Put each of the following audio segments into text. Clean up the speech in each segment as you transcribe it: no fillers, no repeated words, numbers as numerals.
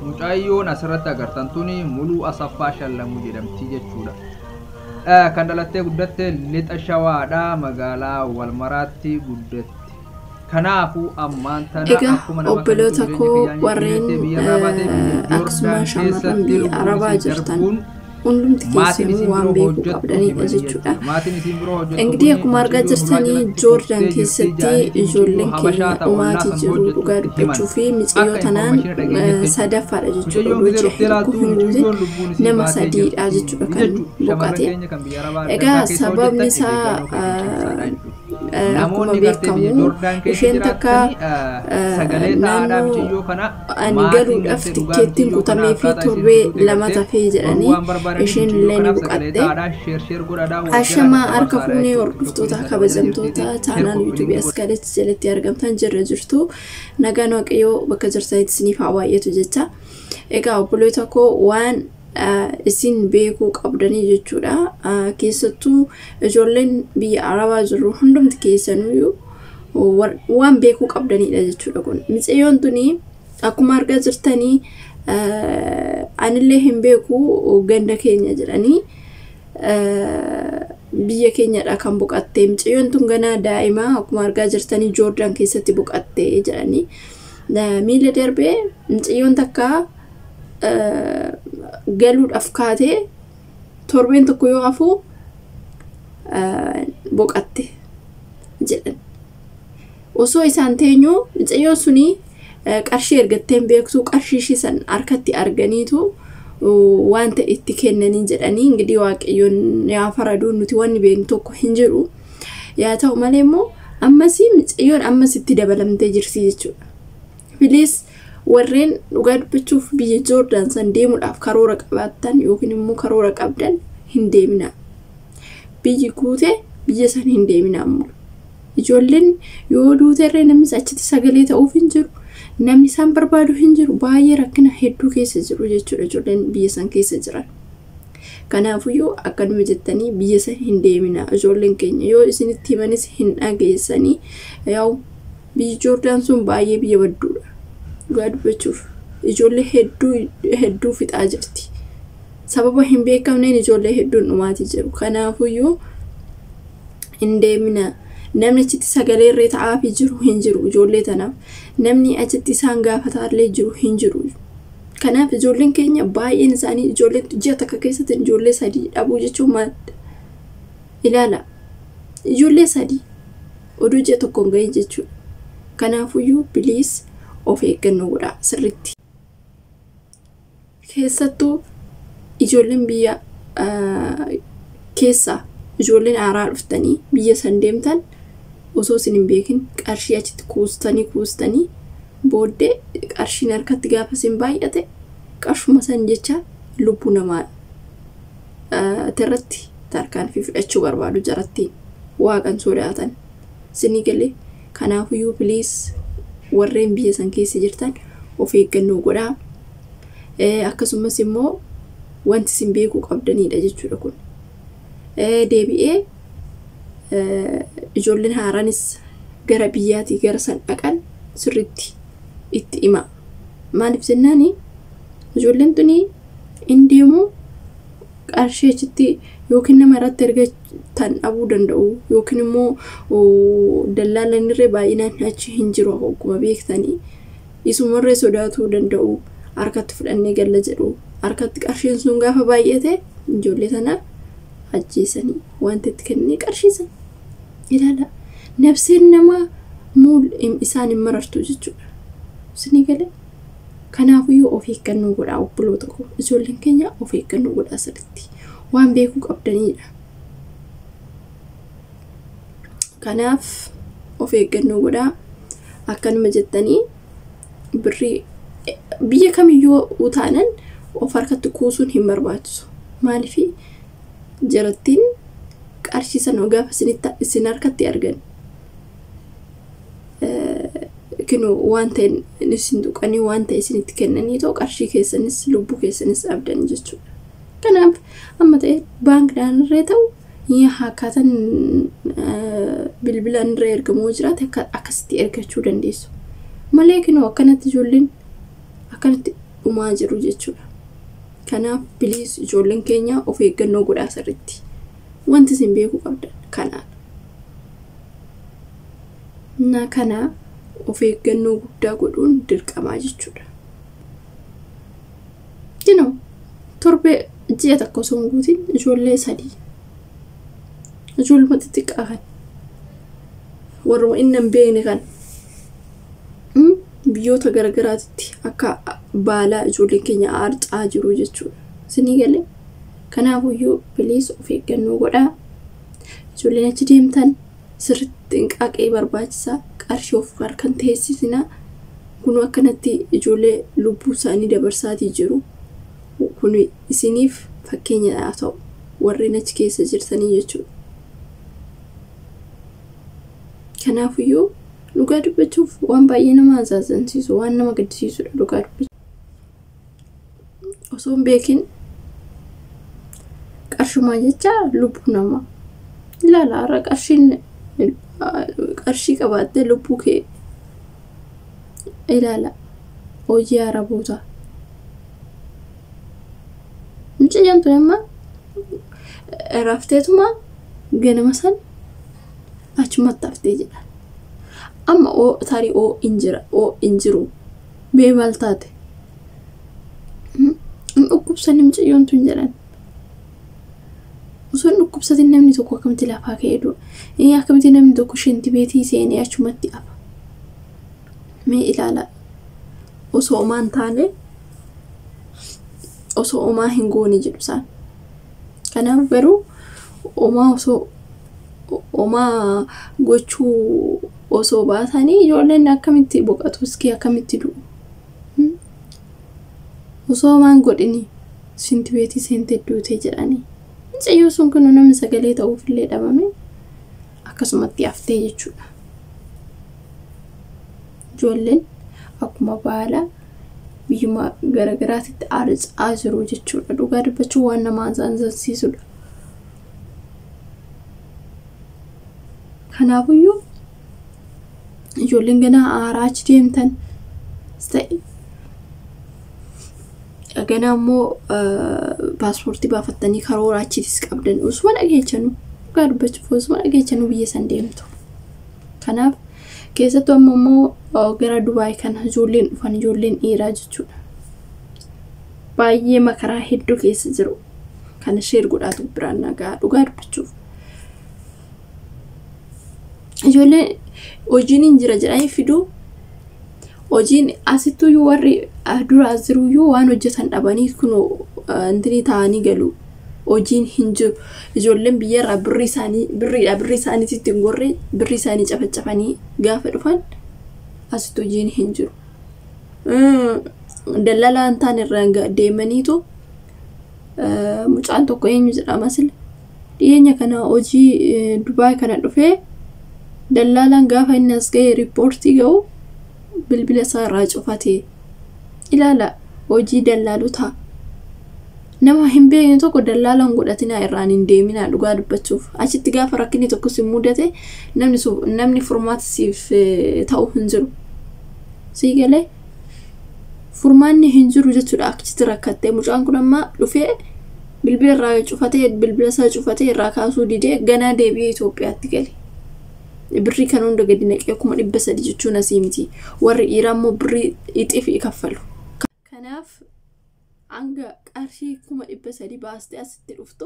mucaayyoon asirratti agartan tuni muluu asaffaa shallamuu jedhamti jechuudha. Kan dhalattee guddatte lixa shawaadha magaalaa Walmaraatti guddatti. Kanaafuu ammaan tana akkuma nama obboloota koo warreen akkasuma shamarran biyya Arabaa jirtan hundumti keessanuu waan beekuu qabdanidha jechuudha. Engidihi akkuma argaa jirtanii Joordaan keessatti ijoolleen keenya dhumaatii jiru dhugaa dubbachuu fi mixiyyoo tanaan sadaffaadha jechuudha. Hojii hedduu hin guutin nama sadiidha jechuudha kan boqate. Egaa sababni isaa akkuma beekamu isheen takka naannoo ani galuudhaaf tikkeettiin kutamee fi torbee lama tafee jedhanii isheen illee ni boqatte. Ashamaa harka fuunee hordoftoota kabajamtoota chaanaal yuutuubii Askaalet jalatti argamtan jirra jirtu nagaan waaqayyoo bakka jirtanitti isiniif haa baay'atu jecha. Egaa obboloota koo waan isin beekuu qabdanii jechuudha. Keessattuu ijoolleen biyya Arabaa jiru hundumti keessanuu waan beekuu qabdanidha jechuudha kun. Mixiyyoon tuni akkuma argaa jirtanii anillee hin beeku ganda keenya jedhanii biyya keenyadha kan boqatte. Mixiyyoon tun ganaa daa'imaa akkuma argaa jirtanii Joordaan keessatti boqatte jedhanii miila darbee mixiyyoon takka galuudhaaf kaatee torbeen tokko yoo hafu boqatte jedhan. Osoo isaan teenyu mixiyyoon suni qarshii ergatteen beektu qarshii ishii san harkatti arganiitu waan ta'e itti kennanii jedhanii ingidihi waaqayyoon yaa faraduun nuti wanni beeknu tokko hin jiru. Yaa ta'u malee immoo ammasii mixiyyoon ammas itti dabalamtee jirti jechuudha. Bilis warreen dhugaa dubbachuuf biyya Joordaan san deemuudhaaf karoora qabaattan yookiin immoo karoora qabdan hin deemina. Biyyi guute biyya san hin deemina ammoo. Ijoolleen yoo duuterree namni achitti sagalee ta'uuf hin jiru. Namni isaan barbaadu hin jiru. Baay'ee rakkina hedduu keessa jiru jechuudha ijoolleen biyya san keessa jiran. Kanaafiyyuu akkanuma jettanii biyya san hin deemina. Ijoolleen keenya yoo isinitti himanis hin dhageessanii yaa'u biyyi Joordaan sun baay'ee biyya badduudha. Dhugaa dubbachuuf ijoollee hedduu fixaa jirti. Sababa hin beekamneen ijoollee hedduun dhumaatii jiru. Kanaafiyyuu hin deemina. Namni achitti sagalee irree ta'aafi jiru hin jiru ijoollee tanaaf. Namni achitti isaan gaafataallee jiru hin jiru. Kanaaf ijoolleen keenya baay'een isaanii ijoollee ji'a takka keessatti ijoollee sadii dhabuu jechuun maalidha? Ilaala. Ijoollee sadii oduu ji'a tokkoon ga'e jechuudha. Kanaafiyyuu biliis of eeggannoo godhaa sirriitti. Keessattuu ijoolleen biyya keessaa ijoolleen haaraa dhuftanii biyya san deemtan osoo isin hin beekin qarshii achitti kuustanii booddee qarshiin harkatti gaafa isin baay'ate qarshuma san jecha lubbuu namaa irratti tarkaanfii fudhachuu barbaadu jarattiin waaqan sodaatan isinii galee. Kanaafiyyuu biliis warreen biyya san keessa jirtan of eeggannoo godhaa. Akkasumas immoo wanti isin beekuu qabdanidha jechuudha kun. Deebi'ee ijoolleen haaraanis gara biyyaatii gara san dhaqan sirriitti itti hima. Maaliif jennaani ijoolleen tuni hin deemu qarshii achitti yookiin nama irratti ergatan dhabuu danda'u yookiin immoo dallaalaan irree baay'inaan achi hin jiru akkuma beektanii isumarree sodaatuu danda'u. Harkatti fudhannee galla jedhu harkatti qarshiin sun gaafa baay'ate ijoollee tana ajjeesanii wanta itti kennee qarshiisan. Ilaala nafseen namaa muul isaan hin marartu jechuudha. Isinii galee. Kanaafiyyuu of eeggannoo godhaa obboloota koo. Ijoolleen keenya of eeggannoo godhaa sirriitti waan beekuu qabdanidha. Kanaaf of eeggannoo godhaa akkanuma jettanii birrii biyya kamiyyuu utaanan of harkatti kuusuun hin barbaachisu. Maaliif jarattiin qarshii sana gaafa isin harkatti argan kinu waan ta'e isin tuqanii waan ta'e isinitti kennanii too qarshii keessanis lubbuu keessanis abdan jechuudha. Kanaaf amma ta'e baankidhaan irree ta'u akkaataan bilbilaan irree ergamuu jiraate akkasitti ergachuu dandeessu. Malee kinu akkanatti ijoolleen akkanatti dhumaa jiru jechuudha. Kanaaf biliis ijoolleen keenya of eeggannoo godhaa sirriitti. Wanti isin beekuu qabdan kanaan. Kana of eeggannoo guddaa godhuun dirqamaa jechuudha. Torbee ji'a tokko osoo hin guutin ijoollee 3 ijoollee xixiqqaa kan warra inni hin beekne kan biyyoota garagaraatti akka baalaa ijoolleen keenya aarcaa jiru jechuudha. Isinii galee kanaafiyyuu biliis of eeggannoo godhaa. Ijoolleen achi deemtan sirriitti xinqaaqee barbaachisaa. Qarshii of harkaan teessisinaa. Kun akkanatti ijoollee lubbuu isaanii dabarsaatii jiru. Kun isiniif fakkeenya ta'u warreen achi keessa jirtanii jechuudha. Kanaafiyyuu dhugaa dubbachuuf waan baay'ee nama azaazansiisu waan nama gaddisiisudha dhugaa dubbachuuf. Osoo hin beekin qarshumaa jecha lubbuu namaa ilaala. Har'a qarshii qabaattee lubbuu kee ilaala. Hojii araboota. Mucayyaan tun amma rafteetuma ganama san achumatti haftee jedha. Amma tarii injiru bee maal taate dhukkubsanni mucayyoon tun jedhan. Osoo dhukkubsatiin namni tokko akkamitti lafaa ka'ee du'a. Akkamitti namni tokko shentibeetii seenee achumatti hafa. Mee ilaala. Osoo omaan taane osoo omaa hin goone jedhu isaan. Kanaaf garuu omaa gochuu osoo baatanii ijoolleen akkamitti boqotu iskii akkamitti du'u. Osoo omaan godhini shentibeetii seentee duutee jedhanii. Mucayyoo sun kun namni sagalee ta'uufillee dhabame akkasumatti haftee jechuudha. Ijoolleen akkuma baala biyyuma garagaraatti aarcaa jiru jechuudha. Dhugaa dubbachuu waan nama azaansiisudha. Kanaafiyyuu ijoolleen ganaa aaraa achi deemtan ta'e ganaa immoo paaspoortii baafattanii karoora achiitis qabdan usuma dhageechanu dhugaa dubbachuuf usuma dhageechanu biyya san deemtu. Kanaaf keessattuu amma immoo gara Dubaay kana ijoolleen dhufan ijoolleen dhiiraa jechuudha. Baay'ee makaraa hedduu keessa jiru. Kana sheer godhaatu biraan nagaa dhugaa dubbachuuf. Ijoolleen hojiin hin jira jedhanii fiduu. Hojiin asittuu warri dura jiru waan hojjetan dhabanii kun intini taa'anii galu. Hojiin hin jiru. Ijoolleen biyyarraa birri isaaniitti hin gorre birri isaanii cafacafanii gaafa dhufan asittuu hojiin hin jiru. Dallalaan taan irraa deemaniitu mucaan tokko eenyu jedhama sila. Dhiyeenya kana hojii Dubaay kana dhufee dallalaan gaafa inni as ga'e riippoortii ga'u bilbila isaa irraa cufatee ilaala hojii dallaalota. Nama hin beekne tokko dallaalaan godhatinaa irraan hin deeminaa dhugaa dubbachuuf. Achitti gaafa rakkinni tokko si mudate namni furmaata siif ta'u hin jiru. Sii galee furmaanni hin jiru jechuudha. Achitti rakkattee mucaan kun amma dhufee bilbila irraa cufatee bilbila isaa cufatee irraa kaasuu didee ganaa deebi'ee Itoophiyaatti gale. Birrii kan hunda gadi naqee 300 jechuun asii miti. Warri dhiiraa immoo birrii xixiif kaffalu. Kanaaf hanga qarshii 300 baastee asitti dhuftu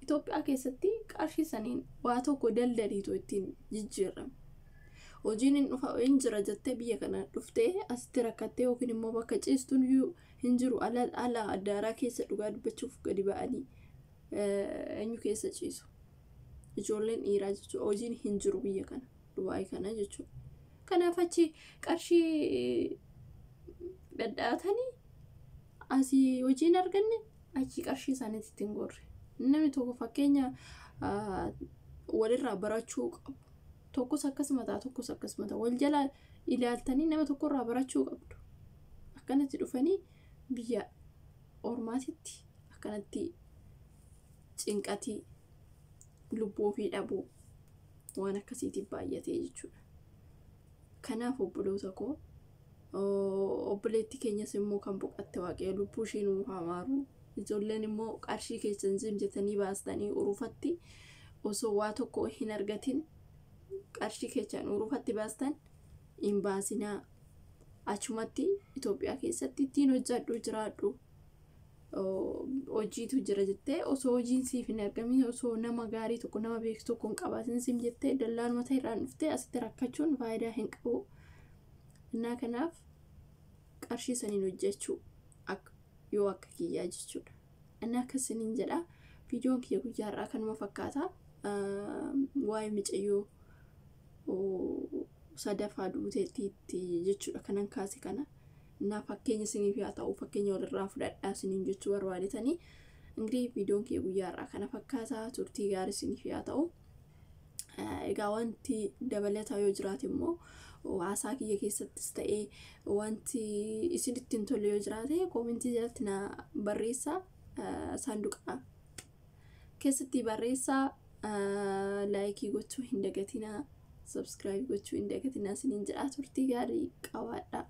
Itoophiyaa keessatti qarshii saniin waa tokko daldaliitu ittiin jijjiirama. Hojiin hin jira jettee biyya kana dhuftee asitti rakkattee yookiin immoo bakka ciistuun hin jiru ala addaaraa keessa dhugaa dubbachuuf gadi ba'anii eenyu keessa ciisu. Ijoolleen dhiiraa jechuudha. Hojiin hin jiru biyya kana Dubaay kana jechuudha. Kanaaf achi qarshii gadhaatanii asii hojiin arganne achi qarshii isaaniitti hin gorre. Namni tokko fakkeenya walirraa barachuu qabu. Tokkos akkasuma ta'a tokkos akkasuma ta'a. Wal jala ilaaltanii nama tokkorraa barachuu qabdu. Akkanatti dhufanii biyya ormaatitti akkanatti cinqatii lubbuu ofii dhabuu waan akkasiitiin baay'atee jechuudha. Kanaaf obboloota koo obboleetti keenyas immoo kan boqatte waaqayyo lubbuu ishee nuuf haa maaru. Ijoolleen immoo qarshii keessan zim jettanii baastanii urufatti osoo waa tokko hin argatin qarshii keessan urufatti baastan hin baasinaa. Achumatti Itoophiyaa keessatti ittiin hojjedhu jiraadhu. Hojiitu jira jettee osoo hojiin siif hin argamin osoo nama gaarii tokko nama beektu tokko hin qabaatin sim jettee dallaan mataa irraan dhuftee asitti rakkachuun faayidaa hin qabu. Innaa kanaaf qarshii saniin hojjechuu yoo akka kiyyaa jechuudha. Inni akkasiniin jedha. Viidiyoon kiyya guyyaarraa kanuma fakkaata. Waa'ee micayyoo sadafaa duuteettiitti jechuudha kanan kaase kana. Naa fakkeenya isiniif haa ta'u fakkeenya walirraa fudhadhaa isiniin jechuu barbaadetanii. Ingirii viidiyoon kiyya guyyaarraa kana fakkaata. Turtii gaarii isiniif haa ta'u. Egaa wanti dabalataa yoo jiraate immoo haasaa kiyya keessattis ta'ee wanti isinitti hin tolle yoo jiraate koomentii jalatti na barreessaa. Saanduqa keessatti barreessaa. Laayikii gochuu hin dagatinaa. Subscribe gochuu hin dagatinaa isiniin jedha. Turtii gaarii qabaadhaa.